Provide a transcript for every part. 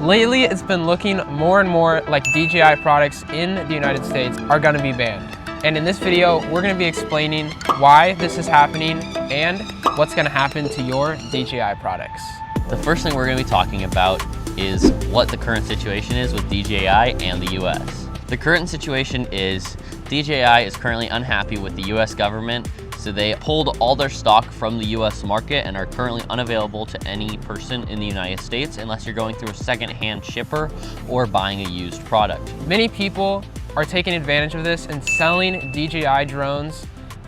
Lately, it's been looking more and more like DJI products in the United States are gonna be banned. And in this video, we're gonna be explaining why this is happening and what's gonna happen to your DJI products. The first thing we're gonna be talking about is what the current situation is with DJI and the US. The current situation is DJI is currently unhappy with the US government, so they pulled all their stock from the US market and are currently unavailable to any person in the United States unless you're going through a second-hand shipper or buying a used product. Many people are taking advantage of this and selling DJI drones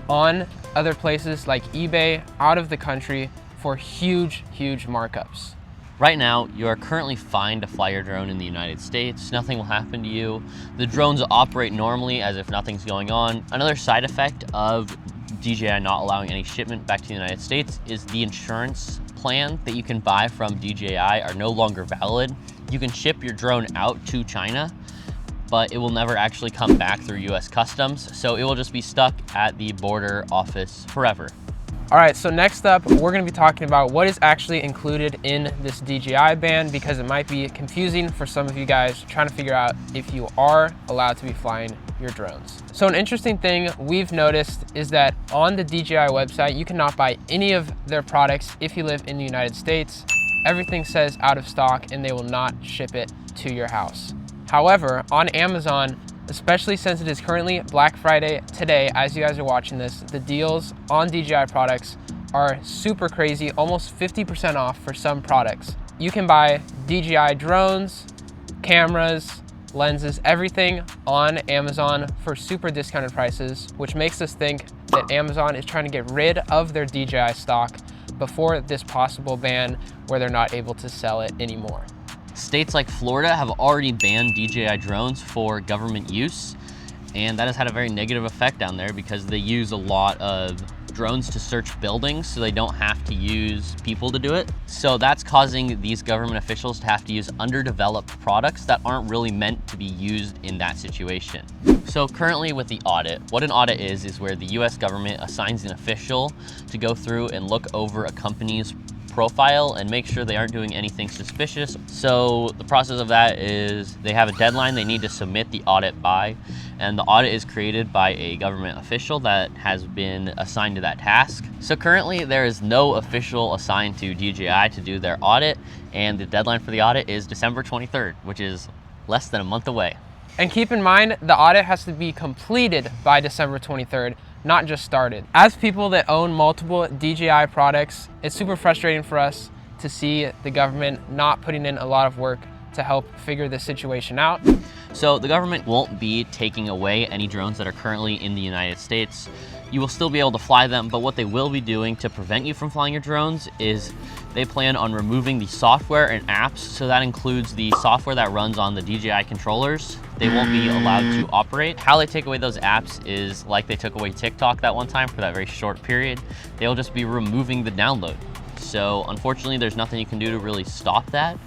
on other places like eBay out of the country for huge, huge markups. Right now, you are currently fine to fly your drone in the United States. Nothing will happen to you. The drones operate normally as if nothing's going on. Another side effect of DJI not allowing any shipment back to the United States is the insurance plan that you can buy from DJI are no longer valid. You can ship your drone out to China, but it will never actually come back through US Customs, so it will just be stuck at the border office forever. All right, so next up, we're gonna be talking about what is actually included in this DJI ban because it might be confusing for some of you guys trying to figure out if you are allowed to be flying your drones. So an interesting thing we've noticed is that on the DJI website, you cannot buy any of their products if you live in the United States. Everything says out of stock and they will not ship it to your house. However, on Amazon, especially since it is currently Black Friday today, as you guys are watching this, the deals on DJI products are super crazy, almost 50% off for some products. You can buy DJI drones, cameras, lenses, everything on Amazon for super discounted prices, which makes us think that Amazon is trying to get rid of their DJI stock before this possible ban where they're not able to sell it anymore. States like Florida have already banned DJI drones for government use, and that has had a very negative effect down there because they use a lot of drones to search buildings, so they don't have to use people to do it. So that's causing these government officials to have to use underdeveloped products that aren't really meant to be used in that situation. So currently with the audit, what an audit is where the US government assigns an official to go through and look over a company's profile and make sure they aren't doing anything suspicious. So the process of that is they have a deadline they need to submit the audit by, and the audit is created by a government official that has been assigned to that task. So currently there is no official assigned to DJI to do their audit, and the deadline for the audit is December 23rd, which is less than a month away. And keep in mind, the audit has to be completed by December 23rd, not just started. As people that own multiple DJI products, it's super frustrating for us to see the government not putting in a lot of work to help figure this situation out. So the government won't be taking away any drones that are currently in the United States. You will still be able to fly them, but what they will be doing to prevent you from flying your drones is they plan on removing the software and apps. So that includes the software that runs on the DJI controllers. They won't be allowed to operate. How they take away those apps is like they took away TikTok that one time for that very short period. They'll just be removing the download. So unfortunately, there's nothing you can do to really stop that.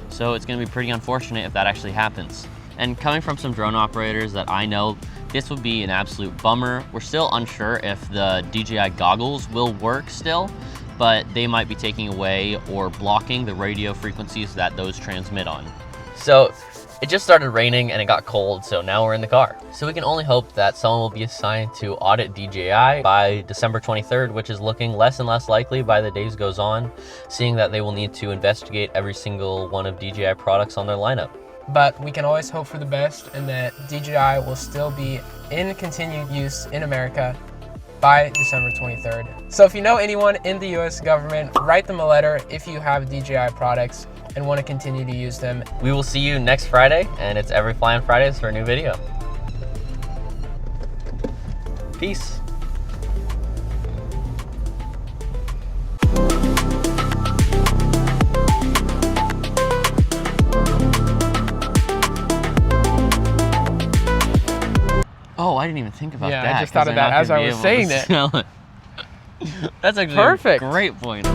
So it's gonna be pretty unfortunate if that actually happens. And coming from some drone operators that I know, this would be an absolute bummer. We're still unsure if the DJI goggles will work still, but they might be taking away or blocking the radio frequencies that those transmit on. So it just started raining and it got cold, so now we're in the car. So we can only hope that someone will be assigned to audit DJI by December 23rd, which is looking less and less likely by the days goes on, seeing that they will need to investigate every single one of DJI products on their lineup. But we can always hope for the best and that DJI will still be in continued use in America by December 23rd. So if you know anyone in the US government, write them a letter if you have DJI products and want to continue to use them. We will see you next Friday, and it's every Fly on Fridays for a new video. Peace. Oh, I didn't even think about that. Yeah, I just thought of that as I was saying it. That's actually perfect. a great point.